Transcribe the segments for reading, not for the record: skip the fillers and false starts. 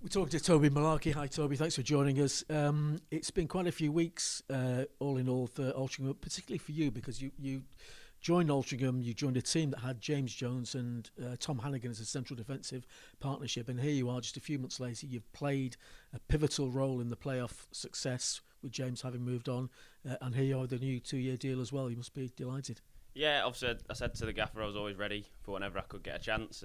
We're talking to Toby Mullarkey. Hi, Toby. Thanks for joining us. It's been quite a few weeks, all in all, for Altrincham, particularly for you, because you joined Altrincham. You joined a team that had James Jones and Tom Hannigan as a central defensive partnership, and here you are, just a few months later. You've played a pivotal role in the playoff success with James having moved on, and here you are with a new 2-year deal as well. You must be delighted. Yeah, obviously I said to the gaffer I was always ready for whenever I could get a chance.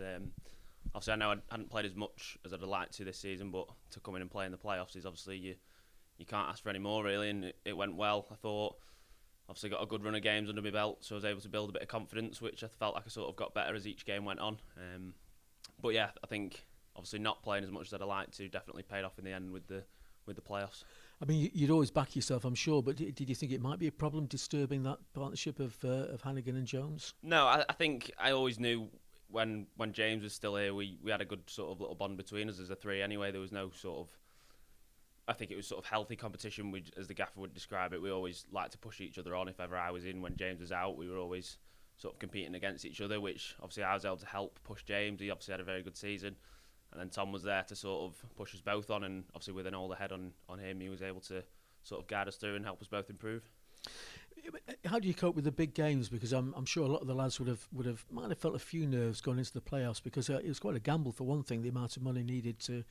Obviously I know I hadn't played as much as I'd like to this season, but to come in and play in the playoffs is obviously you can't ask for any more really, and it went well. I thought obviously got a good run of games under my belt, so I was able to build a bit of confidence, which I felt like I sort of got better as each game went on. But yeah, I think obviously not playing as much as I'd like to definitely paid off in the end with the playoffs. I mean, you'd always back yourself, I'm sure, but did you think it might be a problem disturbing that partnership of Hannigan and Jones? No, I think I always knew when James was still here, we had a good sort of little bond between us as a three anyway. There was no sort of, I think it was sort of healthy competition, as the gaffer would describe it. We always liked to push each other on. If ever I was in when James was out, we were always sort of competing against each other, which obviously I was able to help push James. He obviously had a very good season. And then Tom was there to sort of push us both on, and obviously with an older head on him, he was able to sort of guide us through and help us both improve. How do you cope with the big games? Because I'm sure a lot of the lads might have felt a few nerves going into the playoffs, because it was quite a gamble for one thing, the amount of money needed to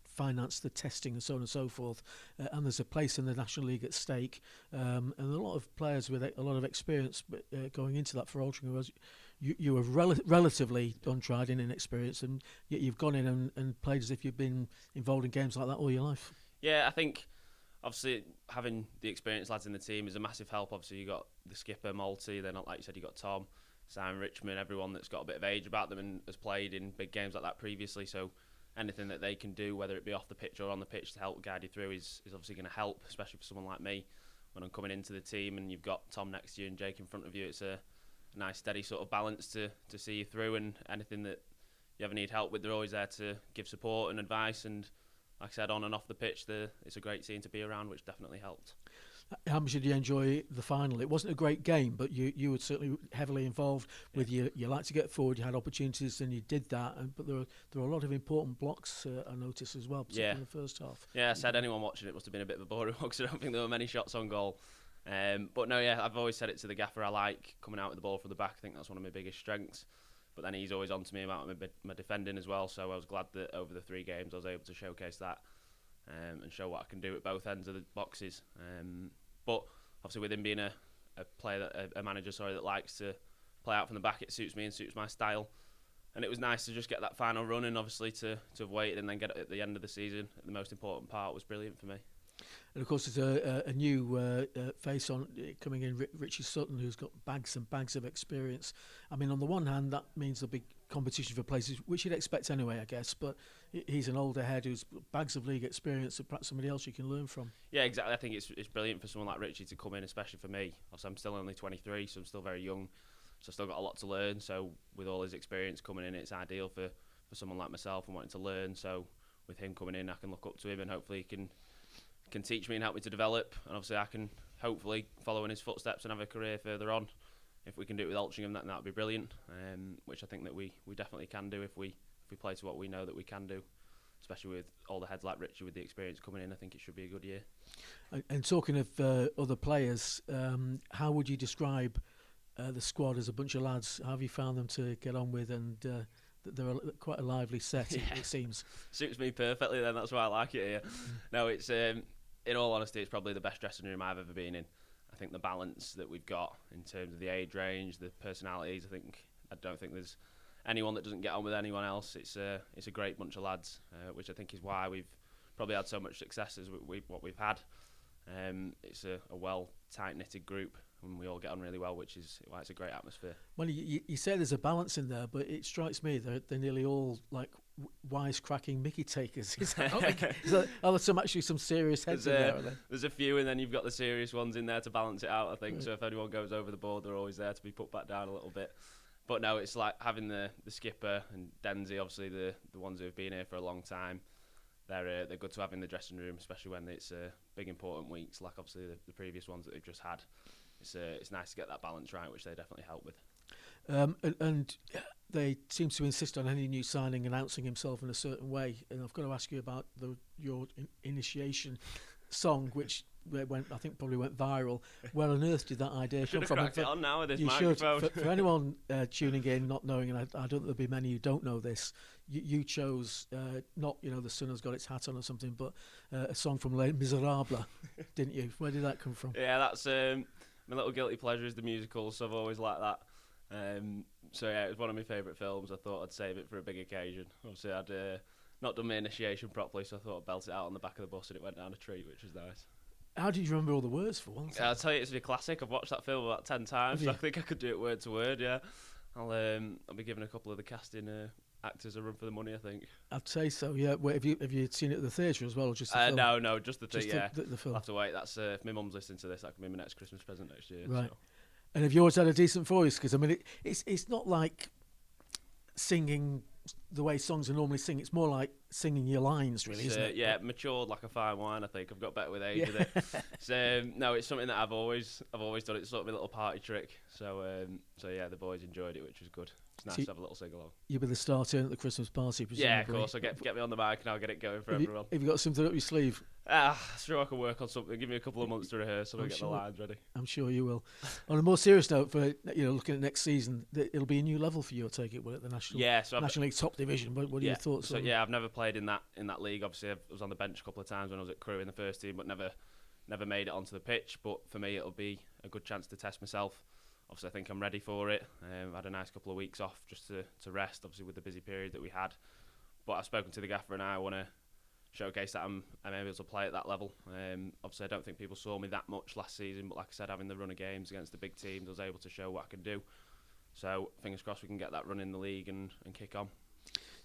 finance the testing and so on and so forth, and there's a place in the National League at stake, and a lot of players with a lot of experience going into that for Altrincham. You were relatively untried and inexperienced, and yet you've gone in and played as if you've been involved in games like that all your life. Yeah, I think obviously having the experienced lads in the team is a massive help. Obviously you got the skipper Multi, then like you said you got Tom, Simon Richmond, everyone that's got a bit of age about them and has played in big games like that previously. So anything that they can do, whether it be off the pitch or on the pitch, to help guide you through is obviously going to help, especially for someone like me when I'm coming into the team and you've got Tom next to you and Jake in front of you. It's a nice steady sort of balance to see you through, and anything that you ever need help with, they're always there to give support and advice. And like I said, on and off the pitch, it's a great scene to be around, which definitely helped. How much did you enjoy the final? It wasn't a great game, but you were certainly heavily involved with you like to get forward. You had opportunities and you did that, but there were a lot of important blocks I noticed as well, particularly in the first half. Yeah, I said anyone watching it must have been a bit of a boring one, because I don't think there were many shots on goal. But no, yeah, I've always said it to the gaffer, I like coming out with the ball from the back. I think that's one of my biggest strengths. But then he's always on to me about my defending as well, so I was glad that over the 3 games I was able to showcase that and show what I can do at both ends of the boxes. But obviously with him being a player, a manager, that likes to play out from the back, it suits me and suits my style. And it was nice to just get that final run, and obviously to have waited and then get it at the end of the season. The most important part was brilliant for me. And of course, there's a new face on coming in, Richie Sutton, who's got bags and bags of experience. I mean, on the one hand, that means there'll be competition for places, which you'd expect anyway, I guess. But he's an older head who's bags of league experience, and perhaps somebody else you can learn from. Yeah, exactly. I think it's brilliant for someone like Richie to come in, especially for me. Also, I'm still only 23, so I'm still very young. So I've still got a lot to learn. So with all his experience coming in, it's ideal for someone like myself and wanting to learn. So with him coming in, I can look up to him, and hopefully he can teach me and help me to develop, and obviously I can hopefully follow in his footsteps and have a career further on. If we can do it with Altrincham, that would be brilliant, which I think that we definitely can do if we play to what we know that we can do, especially with all the heads like Richie with the experience coming in. I think it should be a good year. And talking of other players, how would you describe the squad as a bunch of lads? How have you found them to get on with, and they're quite a lively set, it seems. Suits me perfectly then, that's why I like it here. No, it's in all honesty, it's probably the best dressing room I've ever been in. I think the balance that we've got in terms of the age range, the personalities, I don't think there's anyone that doesn't get on with anyone else. It's a great bunch of lads, which I think is why we've probably had so much success as what we've had. It's a well tight-knitted group, and we all get on really well, which is why it's a great atmosphere. Well, you say there's a balance in there, but it strikes me that they're nearly all like wisecracking Mickey takers. Are there some serious heads in there? There's a few, and then you've got the serious ones in there to balance it out, I think. Right. So if anyone goes over the board, they're always there to be put back down a little bit. But no, it's like having the skipper and Denzi, obviously the ones who have been here for a long time. They're good to have in the dressing room, especially when it's big important weeks, like obviously the previous ones that they've just had. It's nice to get that balance right, which they definitely help with. And they seem to insist on any new signing announcing himself in a certain way. And I've got to ask you about your initiation song, which probably went viral. Where on earth did that idea come from? Cracked it on now with this you microphone. Should. For anyone tuning in, not knowing, and I don't think there'll be many who don't know this, you chose not the sun has got its hat on or something, but a song from Les Miserables, didn't you? Where did that come from? Yeah, that's my little guilty pleasure is the musical, so I've always liked that. So yeah, it was one of my favourite films. I thought I'd save it for a big occasion. Obviously, I'd not done my initiation properly, so I thought I'd belt it out on the back of the bus, and it went down a treat, which was nice. How did you remember all the words for one? I'll tell you, it's a classic. I've watched that film about 10 times, so I think I could do it word to word. Yeah, I'll be giving a couple of the casting actors a run for the money, I think. I'd say so. Yeah. Wait, have you seen it at the theatre as well, or just the film? No, just the thing. Yeah, the film. I'll have to wait. That's if my mum's listening to this, that can be my next Christmas present next year. Right. So. And have you always had a decent voice? Because I mean, it's not like singing the way songs are normally sing. It's more like singing your lines, really, isn't it? Yeah, matured like a fine wine. I think I've got better with age with it. So no, it's something that I've always done. It's sort of a little party trick. So yeah, the boys enjoyed it, which was good. It's nice to have a little sing along. You'll be the star turn at the Christmas party, presumably. Yeah, of course. I'll get me on the mic and I'll get it going for everyone. Have you got something up your sleeve? Sure, I can work on something. Give me a couple of months to rehearse and I'll get the lines ready. I'm sure you will. On a more serious note, for looking at next season, it'll be a new level for you, I take it, will it? The National League top division. What are your thoughts on? Yeah, I've never played in that league. Obviously, I was on the bench a couple of times when I was at Crewe in the first team, but never made it onto the pitch. But for me, it'll be a good chance to test myself. Obviously, I think I'm ready for it. I had a nice couple of weeks off just to rest, obviously, with the busy period that we had. But I've spoken to the gaffer and I want to showcase that I'm able to play at that level. Obviously, I don't think people saw me that much last season, but like I said, having the run of games against the big teams, I was able to show what I can do. So, fingers crossed we can get that run in the league and kick on.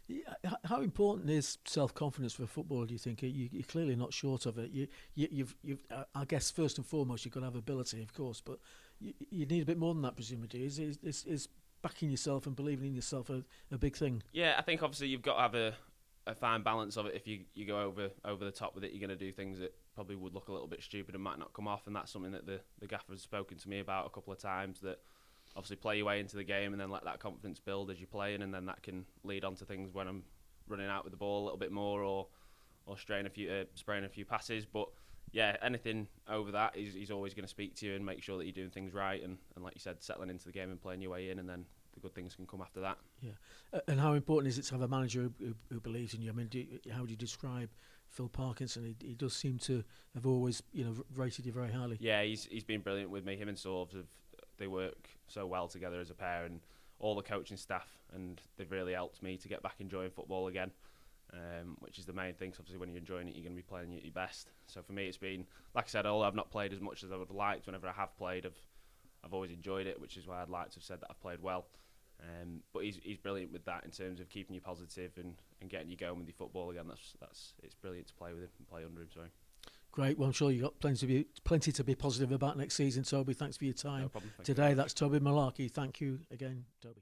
Yeah, how important is self-confidence for football, do you think? You're clearly not short of it. You've I guess, first and foremost, you've got to have ability, of course, but you need a bit more than that, presumably. Is backing yourself and believing in yourself a big thing? Yeah, I think obviously you've got to have a fine balance of it. If you go over the top with it, you're going to do things that probably would look a little bit stupid and might not come off, and that's something that the gaffer has spoken to me about a couple of times, that obviously play your way into the game and then let that confidence build as you're playing, and then that can lead on to things when I'm running out with the ball a little bit more or spraying a few passes. But yeah, anything over that, he's always going to speak to you and make sure that you're doing things right, and like you said, settling into the game and playing your way in, and then the good things can come after that. Yeah. And how important is it to have a manager who believes in you? I mean, how do you describe Phil Parkinson? He does seem to have always rated you very highly. Yeah, he's been brilliant with me. Him and Sorves they work so well together as a pair, and all the coaching staff, and they've really helped me to get back enjoying football again, which is the main thing. So obviously when you're enjoying it, you're going to be playing at your best. So for me, it's been, like I said, although I've not played as much as I would have liked, whenever I have played, I've always enjoyed it, which is why I'd like to have said that I've played well. But he's brilliant with that in terms of keeping you positive and getting you going with your football again. It's brilliant to play with him and play under him. Sorry. Great. Well, I'm sure you've got plenty to be positive about next season, Toby. Thanks for your time no problem. today. That's Toby Mullarkey. Thank you again, Toby.